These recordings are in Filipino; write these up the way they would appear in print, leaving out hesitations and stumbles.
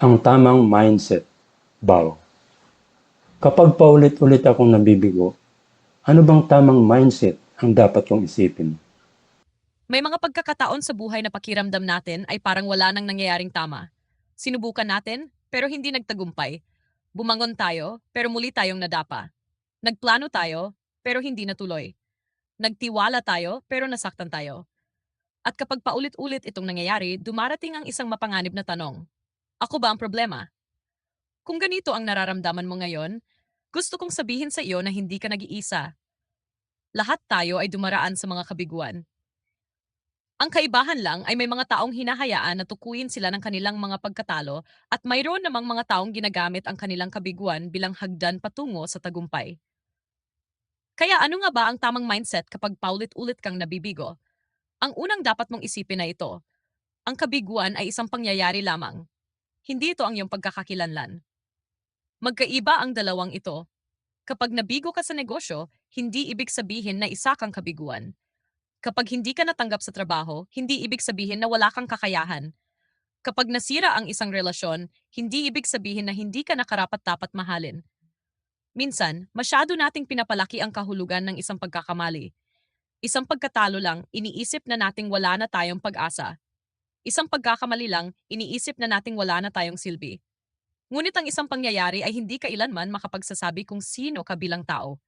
Ang tamang mindset. Bao. Kapag paulit-ulit akong nabibigo, ano bang tamang mindset ang dapat kong isipin? May mga pagkakataon sa buhay na pakiramdam natin ay parang wala nang nangyayaring tama. Sinubukan natin, pero hindi nagtagumpay. Bumangon tayo, pero muli tayong nadapa. Nagplano tayo, pero hindi natuloy. Nagtiwala tayo, pero nasaktan tayo. At kapag paulit-ulit itong nangyayari, dumarating ang isang mapanganib na tanong. Ako ba ang problema? Kung ganito ang nararamdaman mo ngayon, gusto kong sabihin sa iyo na hindi ka nag-iisa. Lahat tayo ay dumaraan sa mga kabiguan. Ang kaibahan lang ay may mga taong hinahayaan na tukuyin sila ng kanilang mga pagkatalo at mayroon namang mga taong ginagamit ang kanilang kabiguan bilang hagdan patungo sa tagumpay. Kaya ano nga ba ang tamang mindset kapag paulit-ulit kang nabibigo? Ang unang dapat mong isipin na ito, ang kabiguan ay isang pangyayari lamang. Hindi ito ang iyong pagkakakilanlan. Magkaiba ang dalawang ito. Kapag nabigo ka sa negosyo, hindi ibig sabihin na isa kang kabiguan. Kapag hindi ka natanggap sa trabaho, hindi ibig sabihin na wala kang kakayahan. Kapag nasira ang isang relasyon, hindi ibig sabihin na hindi ka nakarapat-dapat mahalin. Minsan, masyado nating pinapalaki ang kahulugan ng isang pagkakamali. Isang pagkatalo lang, iniisip na nating wala na tayong pag-asa. Isang pagkakamali lang, iniisip na nating wala na tayong silbi. Ngunit ang isang pangyayari ay hindi kailanman makapagsasabi kung sino ka bilang tao.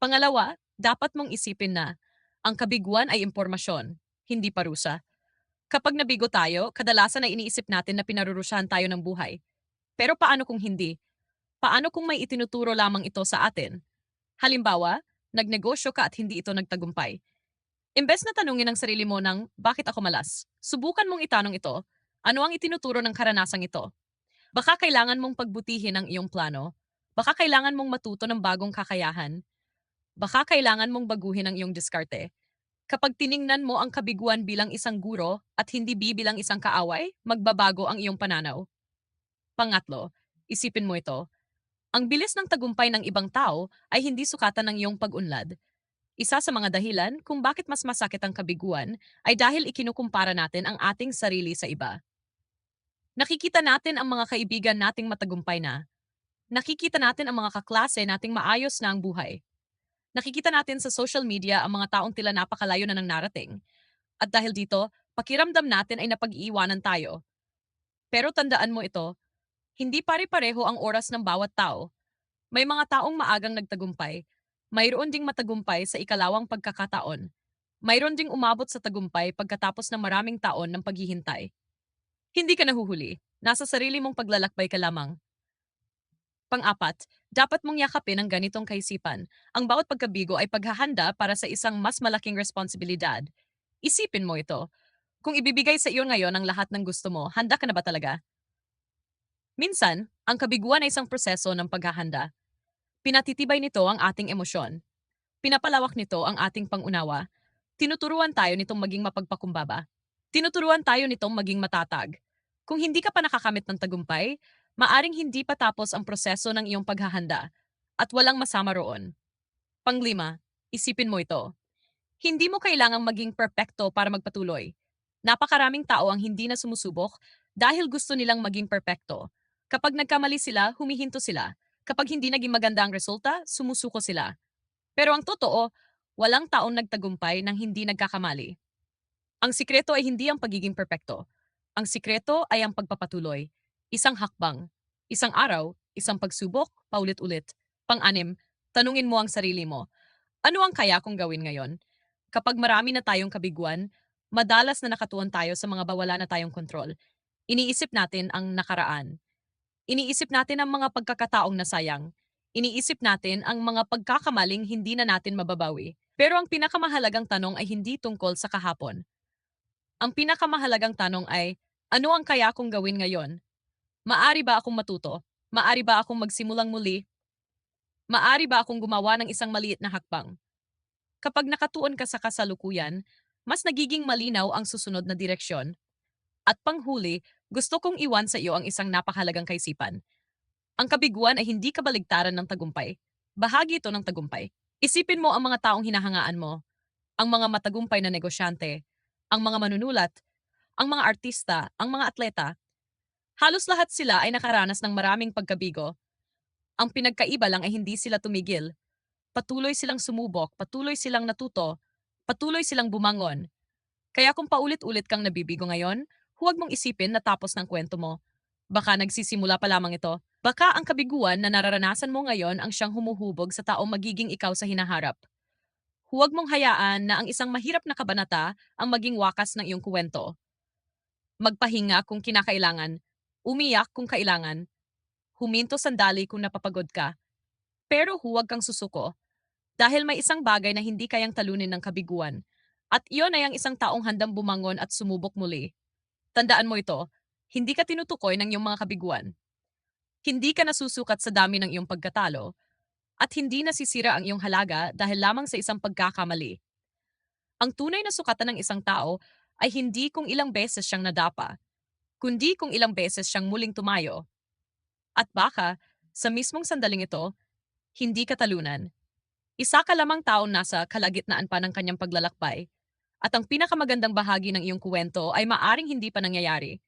Pangalawa, dapat mong isipin na ang kabiguan ay impormasyon, hindi parusa. Kapag nabigo tayo, kadalasan ay iniisip natin na pinarurusyahan tayo ng buhay. Pero paano kung hindi? Paano kung may itinuturo lamang ito sa atin? Halimbawa, nagnegosyo ka at hindi ito nagtagumpay. Imbes na tanungin ang sarili mo ng, bakit ako malas? Subukan mong itanong ito, ano ang itinuturo ng karanasang ito? Baka kailangan mong pagbutihin ang iyong plano. Baka kailangan mong matuto ng bagong kakayahan. Baka kailangan mong baguhin ang iyong diskarte. Kapag tiningnan mo ang kabiguan bilang isang guro at hindi bilang isang kaaway, magbabago ang iyong pananaw. Pangatlo, isipin mo ito. Ang bilis ng tagumpay ng ibang tao ay hindi sukatan ng iyong pag-unlad. Isa sa mga dahilan kung bakit mas masakit ang kabiguan ay dahil ikinukumpara natin ang ating sarili sa iba. Nakikita natin ang mga kaibigan nating matagumpay na. Nakikita natin ang mga kaklase nating maayos na ang buhay. Nakikita natin sa social media ang mga taong tila napakalayo na ng narating. At dahil dito, pakiramdam natin ay napag-iiwanan tayo. Pero tandaan mo ito, hindi pare-pareho ang oras ng bawat tao. May mga taong maagang nagtagumpay. Mayroon ding matagumpay sa ikalawang pagkakataon. Mayroon ding umabot sa tagumpay pagkatapos ng maraming taon ng paghihintay. Hindi ka nahuhuli. Nasa sarili mong paglalakbay ka lamang. Pang-apat, dapat mong yakapin ang ganitong kaisipan. Ang bawat pagkabigo ay paghahanda para sa isang mas malaking responsibilidad. Isipin mo ito. Kung ibibigay sa iyo ngayon ang lahat ng gusto mo, handa ka na ba talaga? Minsan, ang kabiguan ay isang proseso ng paghahanda. Pinatitibay nito ang ating emosyon. Pinapalawak nito ang ating pangunawa. Tinuturuan tayo nitong maging mapagpakumbaba. Tinuturuan tayo nitong maging matatag. Kung hindi ka pa nakakamit ng tagumpay, maaring hindi pa tapos ang proseso ng iyong paghahanda at walang masama roon. Panglima, isipin mo ito. Hindi mo kailangang maging perpekto para magpatuloy. Napakaraming tao ang hindi na sumusubok dahil gusto nilang maging perpekto. Kapag nagkamali sila, humihinto sila. Kapag hindi naging maganda ang resulta, sumusuko sila. Pero ang totoo, walang taong nagtagumpay nang hindi nagkakamali. Ang sikreto ay hindi ang pagiging perpekto. Ang sikreto ay ang pagpapatuloy. Isang hakbang, isang araw, isang pagsubok, paulit-ulit. Pang-anim, tanungin mo ang sarili mo. Ano ang kaya kong gawin ngayon? Kapag marami na tayong kabiguan, madalas na nakatuon tayo sa mga bawala na tayong kontrol. Iniisip natin ang nakaraan. Iniisip natin ang mga pagkakataong nasayang. Iniisip natin ang mga pagkakamaling hindi na natin mababawi. Pero ang pinakamahalagang tanong ay hindi tungkol sa kahapon. Ang pinakamahalagang tanong ay, ano ang kaya kong gawin ngayon? Maari ba akong matuto? Maari ba akong magsimulang muli? Maari ba akong gumawa ng isang maliit na hakbang? Kapag nakatuon ka sa kasalukuyan, mas nagiging malinaw ang susunod na direksyon. At panghuli, gusto kong iwan sa iyo ang isang napakahalagang kaisipan. Ang kabiguan ay hindi kabaligtaran ng tagumpay. Bahagi ito ng tagumpay. Isipin mo ang mga taong hinahangaan mo, ang mga matagumpay na negosyante, ang mga manunulat, ang mga artista, ang mga atleta. Halos lahat sila ay nakaranas ng maraming pagkabigo. Ang pinagkaiba lang ay hindi sila tumigil. Patuloy silang sumubok, patuloy silang natuto, patuloy silang bumangon. Kaya kung paulit-ulit kang nabibigo ngayon, huwag mong isipin na tapos ng kwento mo. Baka nagsisimula pa lamang ito. Baka ang kabiguan na nararanasan mo ngayon ang siyang humuhubog sa taong magiging ikaw sa hinaharap. Huwag mong hayaan na ang isang mahirap na kabanata ang maging wakas ng iyong kwento. Magpahinga kung kinakailangan, umiyak kung kailangan, huminto sandali kung napapagod ka, pero huwag kang susuko dahil may isang bagay na hindi kayang talunin ng kabiguan. At iyon ay ang isang taong handang bumangon at sumubok muli. Tandaan mo ito, hindi ka tinutukoy ng iyong mga kabiguan. Hindi ka nasusukat sa dami ng iyong pagkatalo at hindi nasisira ang iyong halaga dahil lamang sa isang pagkakamali. Ang tunay na sukatan ng isang tao ay hindi kung ilang beses siyang nadapa, kundi kung ilang beses siyang muling tumayo. At baka, sa mismong sandaling ito, hindi ka talunan. Isa ka lamang taong nasa kalagitnaan pa ng kanyang paglalakbay. At ang pinakamagandang bahagi ng iyong kuwento ay maaring hindi pa nangyayari.